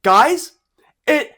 Guys, it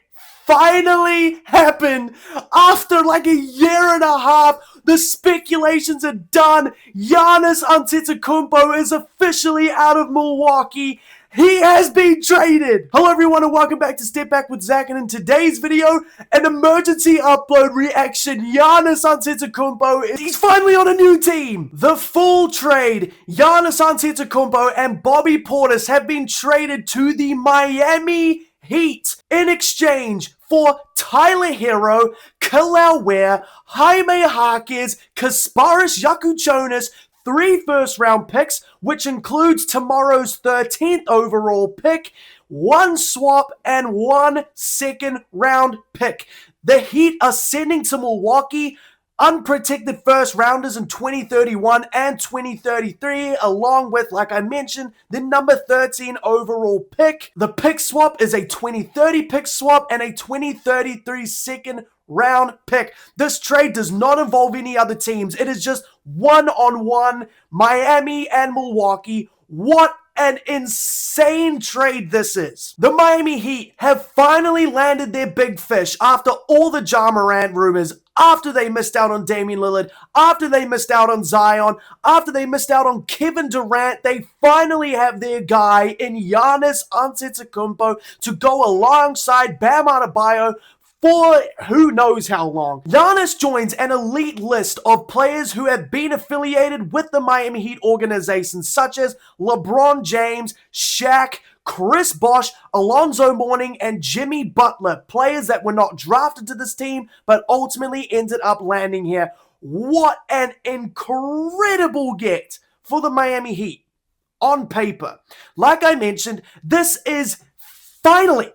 finally happened after like a year and a half. The speculations are done. Giannis Antetokounmpo is officially out of Milwaukee. He has been traded. Hello everyone and welcome back to StepBack with Zak, and in today's video, an emergency upload reaction. Giannis Antetokounmpo, he's finally on a new team. The full trade. Giannis Antetokounmpo and Bobby Portis have been traded to the Miami Heat in exchange for Tyler Hero, Kelly Ware, Jaime Jaquez, Kasparas Jakučionis, 3 first-round picks, which includes tomorrow's 13th overall pick, 1 swap, and 1 second-round pick. The Heat are sending to Milwaukee unprotected first-rounders in 2031 and 2033, along with, like I mentioned, the number 13 overall pick. The pick swap is a 2030 pick swap and a 2033 second-round pick. This trade does not involve any other teams. It is just one-on-one Miami and Milwaukee. What an insane trade this is. The Miami Heat have finally landed their big fish after all the Ja Morant rumors, after they missed out on Damian Lillard, after they missed out on Zion, after they missed out on Kevin Durant. They finally have their guy in Giannis Antetokounmpo to go alongside Bam Adebayo for who knows how long. Giannis joins an elite list of players who have been affiliated with the Miami Heat organization, such as LeBron James, Shaq, Chris Bosh, Alonzo Mourning, and Jimmy Butler, players that were not drafted to this team, but ultimately ended up landing here. What an incredible get for the Miami Heat on paper. Like I mentioned, this is finally,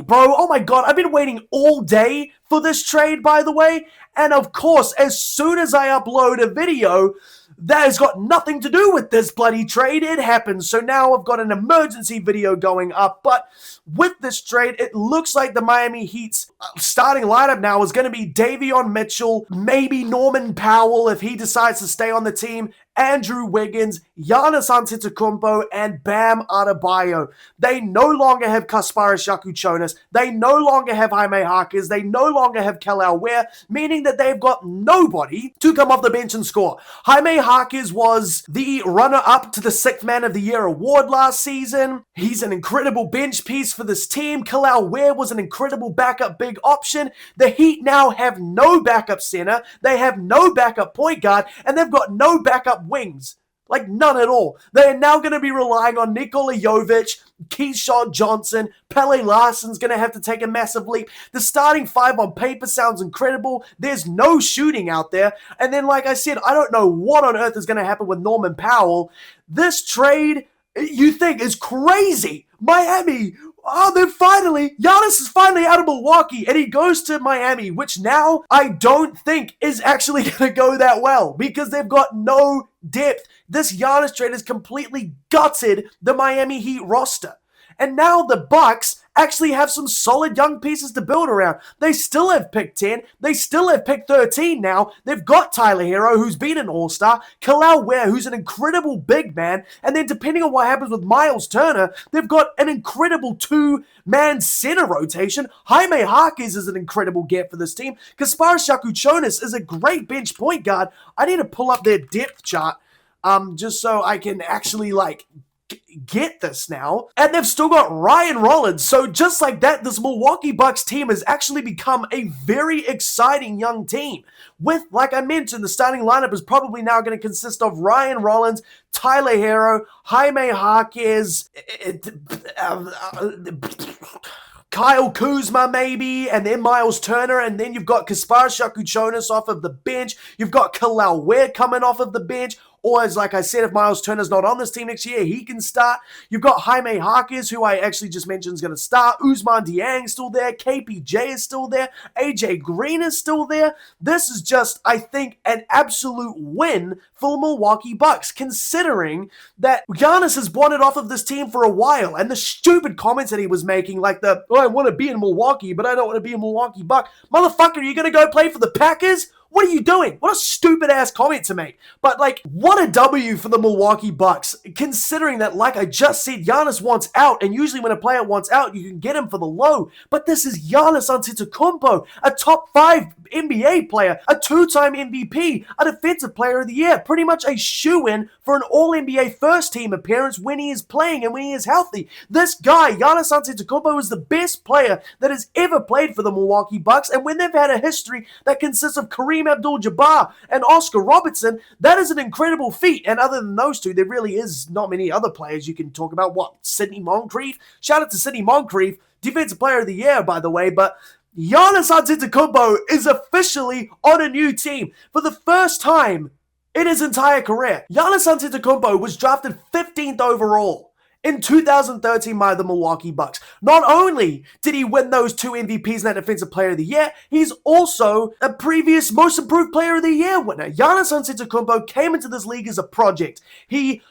bro. Oh my god, I've been waiting all day for this trade, by the way. And of course, as soon as I upload a video that has got nothing to do with this bloody trade, it happens. So now I've got an emergency video going up. But with this trade, it looks like the Miami Heat's starting lineup now is going to be Davion Mitchell, maybe Norman Powell if he decides to stay on the team, Andrew Wiggins, Giannis Antetokounmpo, and Bam Adebayo. They no longer have Kasparas Jakučionis. They no longer have Jaime Jaquez. They no longer have Kelly Ware, meaning that they've got nobody to come off the bench and score. Jaime Jaquez was the runner-up to the 6th Man of the Year award last season. He's an incredible bench piece for this team. Kelly Ware was an incredible backup big option. The Heat now have no backup center. They have no backup point guard, and they've got no backup wings. Like, none at all. They are now going to be relying on Nikola Jovic, Keyshawn Johnson, Pele Larson's going to have to take a massive leap. The starting 5 on paper sounds incredible. There's no shooting out there. And then, like I said, I don't know what on earth is going to happen with Norman Powell. This trade, you think, is crazy. Miami, Giannis is finally out of Milwaukee, and he goes to Miami, which now I don't think is actually going to go that well, because they've got no depth. This Giannis trade has completely gutted the Miami Heat roster. And now the Bucks actually have some solid young pieces to build around. They still have pick 10. They still have pick 13 now. They've got Tyler Hero, who's been an all-star, Kelly Ware, who's an incredible big man, and then depending on what happens with Miles Turner, they've got an incredible 2-man center rotation. Jaime Jaquez is an incredible get for this team. Kasparas Jakučionis is a great bench point guard. I need to pull up their depth chart just so I can actually, get this now. And they've still got Ryan Rollins. So just like that, this Milwaukee Bucks team has actually become a very exciting young team. With, like I mentioned, the starting lineup is probably now going to consist of Ryan Rollins, Tyler Hero, Jaime Jaquez, Kyle Kuzma maybe, and then Miles Turner, and then you've got Kasparas Jakučionis off of the bench. You've got Kelly Ware coming off of the bench. Or, as like I said, if Miles Turner's not on this team next year, he can start. You've got Jaime Jaquez, who I actually just mentioned is going to start. Ousmane Dieng's still there. KPJ is still there. AJ Green is still there. This is just, I think, an absolute win for the Milwaukee Bucks, considering that Giannis has wanted off of this team for a while, and the stupid comments that he was making, like I want to be in Milwaukee, but I don't want to be a Milwaukee Buck. Motherfucker, are you going to go play for the Packers? What are you doing? What a stupid ass comment to make. But like, what a W for the Milwaukee Bucks, considering that, like I just said, Giannis wants out, and usually when a player wants out, you can get him for the low. But this is Giannis Antetokounmpo, a top 5 NBA player, a 2-time MVP, a Defensive Player of the Year, pretty much a shoo-in for an All-NBA first-team appearance when he is playing and when he is healthy. This guy, Giannis Antetokounmpo, is the best player that has ever played for the Milwaukee Bucks, and when they've had a history that consists of Kareem Abdul-Jabbar and Oscar Robertson, that is an incredible feat. And other than those two, there really is not many other players you can talk about. What, Sidney Moncrief? Shout out to Sidney Moncrief, Defensive Player of the Year, by the way. But Giannis Antetokounmpo is officially on a new team for the first time in his entire career. Giannis Antetokounmpo was drafted 15th overall in 2013 by the Milwaukee Bucks. Not only did he win those 2 MVPs and that Defensive Player of the Year, he's also a previous Most Improved Player of the Year winner. Giannis Antetokounmpo came into this league as a project. He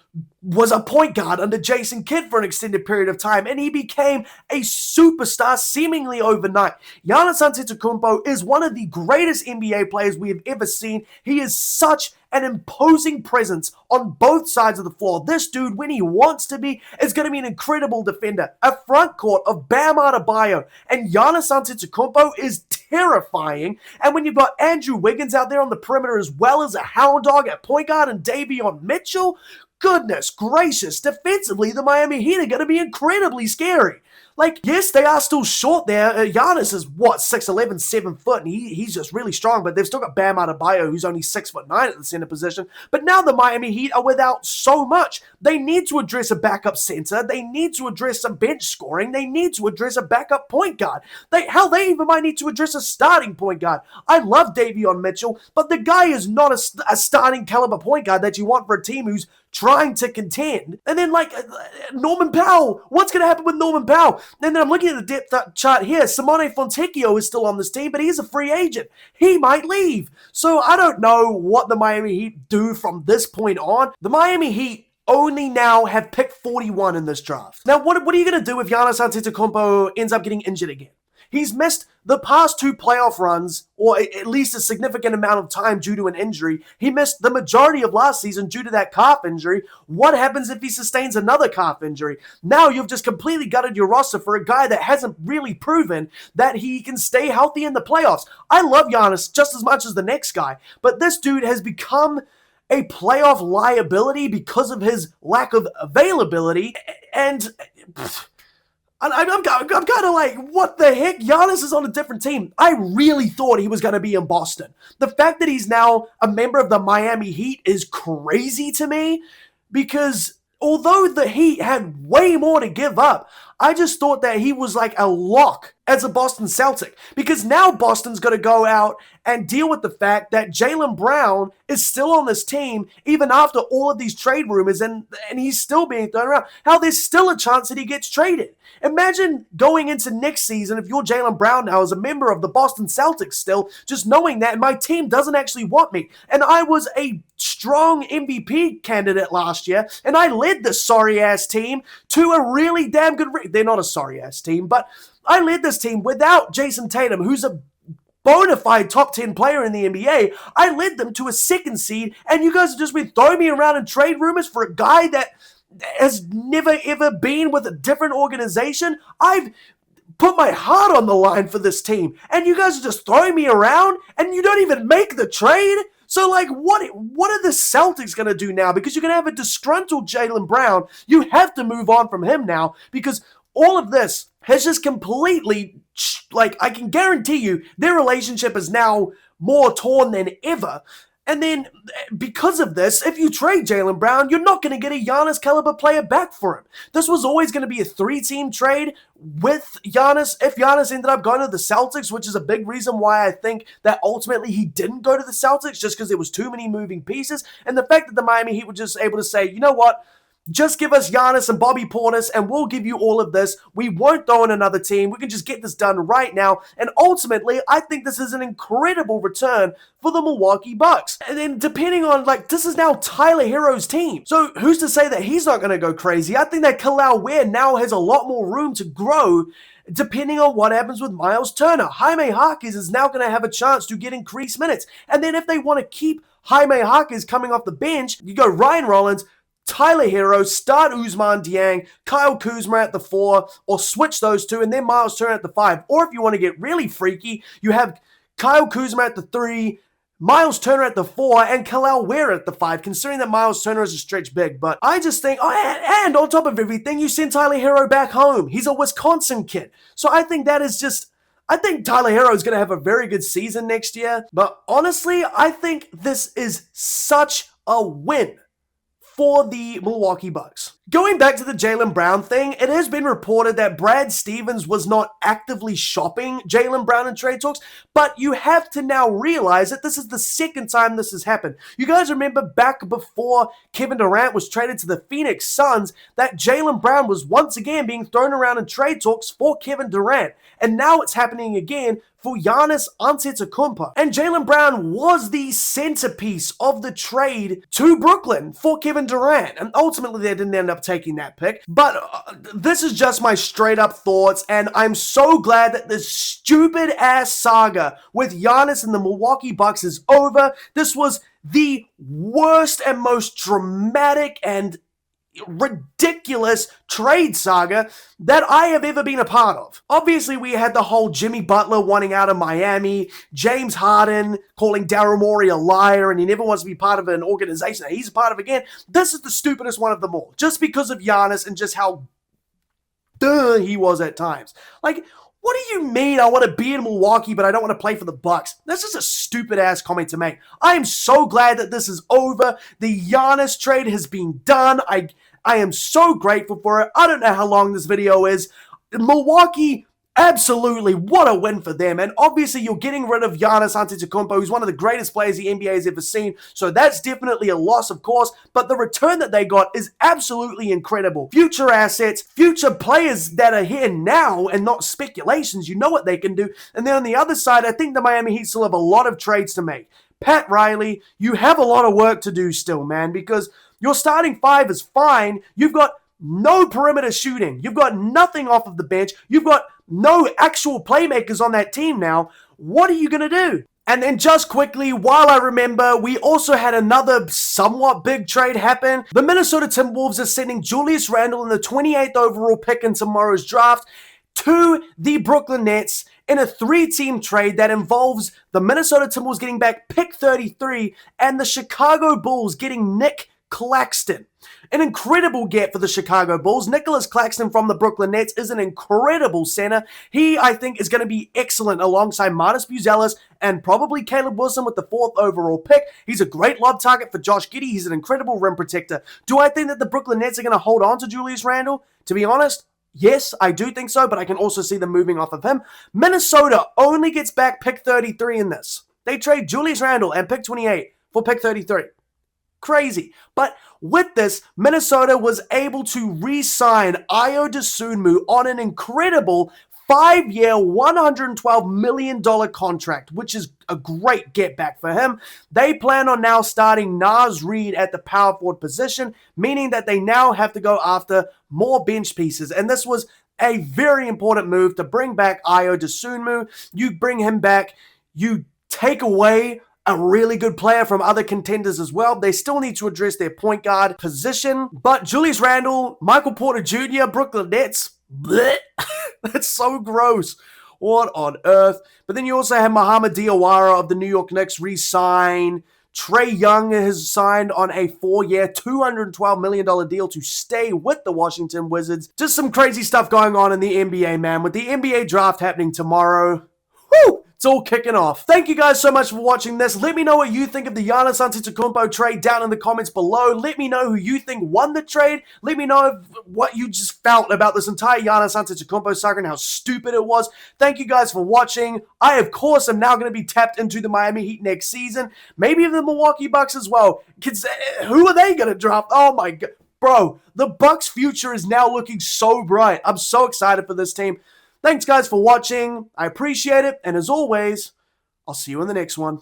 was a point guard under Jason Kidd for an extended period of time, and he became a superstar seemingly overnight. Giannis Antetokounmpo is one of the greatest NBA players we have ever seen. He is such an imposing presence on both sides of the floor. This dude, when he wants to be, is going to be an incredible defender. A front court of Bam Adebayo and Giannis Antetokounmpo is terrifying. And when you've got Andrew Wiggins out there on the perimeter as well as a hound dog at point guard and Davion Mitchell, goodness gracious, defensively, the Miami Heat are going to be incredibly scary. Like, yes, they are still short there. Giannis is, 6'11", 7 foot, and he's just really strong, but they've still got Bam Adebayo, who's only 6'9" at the center position. But now the Miami Heat are without so much. They need to address a backup center. They need to address some bench scoring. They need to address a backup point guard. They even might need to address a starting point guard. I love Davion Mitchell, but the guy is not a starting caliber point guard that you want for a team who's trying to contend. And then, like, Norman Powell. What's going to happen with Norman Powell? And then I'm looking at the depth chart here. Simone Fontecchio is still on this team, but he's a free agent. He might leave. So I don't know what the Miami Heat do from this point on. The Miami Heat only now have picked 41 in this draft. Now, what are you going to do if Giannis Antetokounmpo ends up getting injured again? He's missed the past 2 playoff runs, or at least a significant amount of time due to an injury. He missed the majority of last season due to that calf injury. What happens if he sustains another calf injury? Now you've just completely gutted your roster for a guy that hasn't really proven that he can stay healthy in the playoffs. I love Giannis just as much as the next guy, but this dude has become a playoff liability because of his lack of availability, and I'm kind of like, what the heck? Giannis is on a different team. I really thought he was going to be in Boston. The fact that he's now a member of the Miami Heat is crazy to me, because although the Heat had way more to give up, I just thought that he was like a lock as a Boston Celtic, because now Boston's going to go out and deal with the fact that Jaylen Brown is still on this team even after all of these trade rumors, and he's still being thrown around. How there's still a chance that he gets traded. Imagine going into next season if you're Jaylen Brown now as a member of the Boston Celtics still, just knowing that my team doesn't actually want me. And I was a strong MVP candidate last year, and I led this sorry-ass team to a really damn good They're not a sorry-ass team, but I led this team without Jason Tatum, who's a bona fide top 10 player in the NBA. I led them to a 2nd seed, and you guys have just been throwing me around in trade rumors for a guy that has never ever been with a different organization. I've put my heart on the line for this team, and you guys are just throwing me around, and you don't even make the trade? So, like, what are the Celtics going to do now? Because you're going to have a disgruntled Jaylen Brown. You have to move on from him now, because all of this has just completely, like, I can guarantee you their relationship is now more torn than ever. And then, because of this, if you trade Jaylen Brown, you're not going to get a Giannis caliber player back for him. This was always going to be a 3-team trade with Giannis. If Giannis ended up going to the Celtics, which is a big reason why I think that ultimately he didn't go to the Celtics, just because there was too many moving pieces. And the fact that the Miami Heat were just able to say, you know what? Just give us Giannis and Bobby Portis, and we'll give you all of this. We won't throw in another team. We can just get this done right now. And ultimately, I think this is an incredible return for the Milwaukee Bucks. And then depending on, like, this is now Tyler Herro's team. So who's to say that he's not going to go crazy? I think that Khalil Ware now has a lot more room to grow, depending on what happens with Miles Turner. Jaime Jaquez is now going to have a chance to get increased minutes. And then if they want to keep Jaime Jaquez coming off the bench, you go Ryan Rollins, Tyler Hero, start Ousmane Dieng, Kyle Kuzma at the 4, or switch those two, and then Miles Turner at the 5. Or if you want to get really freaky, you have Kyle Kuzma at the 3, Miles Turner at the 4, and Kalal Ware at the 5, considering that Miles Turner is a stretch big. But I just think, and on top of everything, you send Tyler Hero back home. He's a Wisconsin kid. So I think that is just, I think Tyler Hero is going to have a very good season next year. But honestly, I think this is such a win for the Milwaukee Bucks. Going back to the Jaylen Brown thing, it has been reported that Brad Stevens was not actively shopping Jaylen Brown in trade talks, but you have to now realize that this is the second time this has happened. You guys remember back before Kevin Durant was traded to the Phoenix Suns, that Jaylen Brown was once again being thrown around in trade talks for Kevin Durant, and now it's happening again for Giannis Antetokounmpo. And Jaylen Brown was the centerpiece of the trade to Brooklyn for Kevin Durant, and ultimately they didn't end up taking that pick. But this is just my straight up thoughts, and I'm so glad that this stupid ass saga with Giannis and the Milwaukee Bucks is over. This was the worst and most dramatic and ridiculous trade saga that I have ever been a part of. Obviously, we had the whole Jimmy Butler wanting out of Miami, James Harden calling Daryl Morey a liar, and he never wants to be part of an organization that he's a part of again. This is the stupidest one of them all, just because of Giannis and just how he was at times. Like, what do you mean I want to be in Milwaukee, but I don't want to play for the Bucks? That's just a stupid-ass comment to make. I am so glad that this is over. The Giannis trade has been done. I am so grateful for it. I don't know how long this video is. Milwaukee, absolutely, what a win for them. And obviously, you're getting rid of Giannis Antetokounmpo, who's one of the greatest players the NBA has ever seen. So that's definitely a loss, of course. But the return that they got is absolutely incredible. Future assets, future players that are here now and not speculations. You know what they can do. And then on the other side, I think the Miami Heat still have a lot of trades to make. Pat Riley, you have a lot of work to do still, man, because your starting 5 is fine. You've got no perimeter shooting. You've got nothing off of the bench. You've got no actual playmakers on that team now. What are you going to do? And then just quickly, while I remember, we also had another somewhat big trade happen. The Minnesota Timberwolves are sending Julius Randle in the 28th overall pick in tomorrow's draft to the Brooklyn Nets in a 3-team trade that involves the Minnesota Timberwolves getting back pick 33 and the Chicago Bulls getting Nick Claxton. An incredible get for the Chicago Bulls. Nicholas Claxton from the Brooklyn Nets is an incredible center. He, I think, is going to be excellent alongside Martis Buzelis and probably Caleb Wilson with the 4th overall pick. He's a great lob target for Josh Giddey. He's an incredible rim protector. Do I think that the Brooklyn Nets are going to hold on to Julius Randle? To be honest, yes, I do think so, but I can also see them moving off of him. Minnesota only gets back pick 33 in this. They trade Julius Randle and pick 28 for pick 33. Crazy. But with this, Minnesota was able to re-sign Ayo Dosunmu on an incredible 5-year, $112 million contract, which is a great get back for him. They plan on now starting Naz Reid at the power forward position, meaning that they now have to go after more bench pieces. And this was a very important move to bring back Ayo Dosunmu. You bring him back, you take away a really good player from other contenders as well. They still need to address their point guard position. But Julius Randle, Michael Porter Jr., Brooklyn Nets, bleh. That's so gross. What on earth? But then you also have Mohamed Diawara of the New York Knicks re-sign. Trae Young has signed on a 4-year, $212 million deal to stay with the Washington Wizards. Just some crazy stuff going on in the NBA, man. With the NBA draft happening tomorrow, whoo! It's all kicking off. Thank you guys so much for watching this. Let me know what you think of the Giannis Antetokounmpo trade down in the comments below. Let me know who you think won the trade. Let me know what you just felt about this entire Giannis Antetokounmpo saga and how stupid it was. Thank you guys for watching. I, of course, am now going to be tapped into the Miami Heat next season. Maybe the Milwaukee Bucks as well. Who are they going to draft? Oh my God. Bro, the Bucks' future is now looking so bright. I'm so excited for this team. Thanks, guys, for watching. I appreciate it. And as always, I'll see you in the next one.